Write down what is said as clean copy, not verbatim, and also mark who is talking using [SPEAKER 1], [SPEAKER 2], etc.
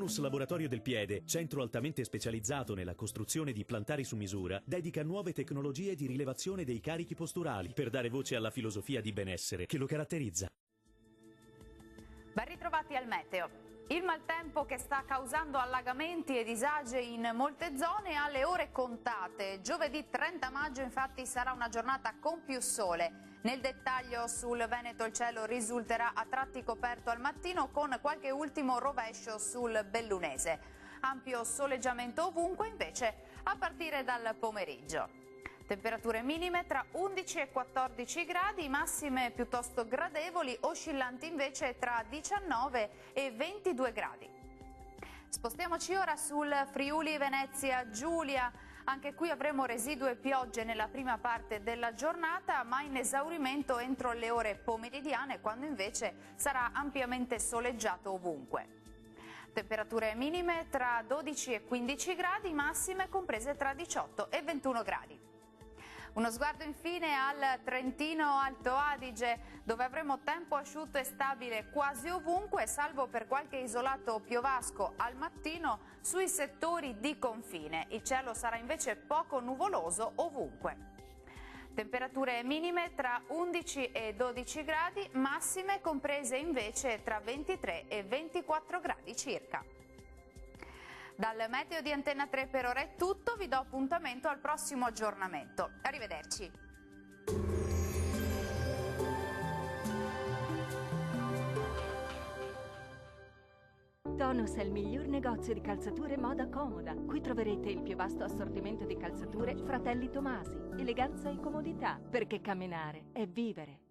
[SPEAKER 1] Onus Laboratorio del Piede, centro altamente specializzato nella costruzione di plantari su misura, dedica nuove tecnologie di rilevazione dei carichi posturali per dare voce alla filosofia di benessere che lo caratterizza.
[SPEAKER 2] Ben ritrovati al meteo. Il maltempo che sta causando allagamenti e disagi in molte zone ha le ore contate. Giovedì 30 maggio infatti sarà una giornata con più sole. Nel dettaglio sul Veneto il cielo risulterà a tratti coperto al mattino con qualche ultimo rovescio sul Bellunese. Ampio soleggiamento ovunque invece a partire dal pomeriggio. Temperature minime tra 11 e 14 gradi, massime piuttosto gradevoli, oscillanti invece tra 19 e 22 gradi. Spostiamoci ora sul Friuli Venezia Giulia. Anche qui avremo residue piogge nella prima parte della giornata, ma in esaurimento entro le ore pomeridiane, quando invece sarà ampiamente soleggiato ovunque. Temperature minime tra 12 e 15 gradi, massime comprese tra 18 e 21 gradi. Uno sguardo infine al Trentino Alto Adige, dove avremo tempo asciutto e stabile quasi ovunque, salvo per qualche isolato piovasco al mattino sui settori di confine. Il cielo sarà invece poco nuvoloso ovunque. Temperature minime tra 11 e 12 gradi, massime comprese invece tra 23 e 24 gradi circa. Dal meteo di Antenna 3 per ora è tutto, vi do appuntamento al prossimo aggiornamento. Arrivederci.
[SPEAKER 3] Tonus è il miglior negozio di calzature moda comoda. Qui troverete il più vasto assortimento di calzature Fratelli Tomasi. Eleganza e comodità, perché camminare è vivere.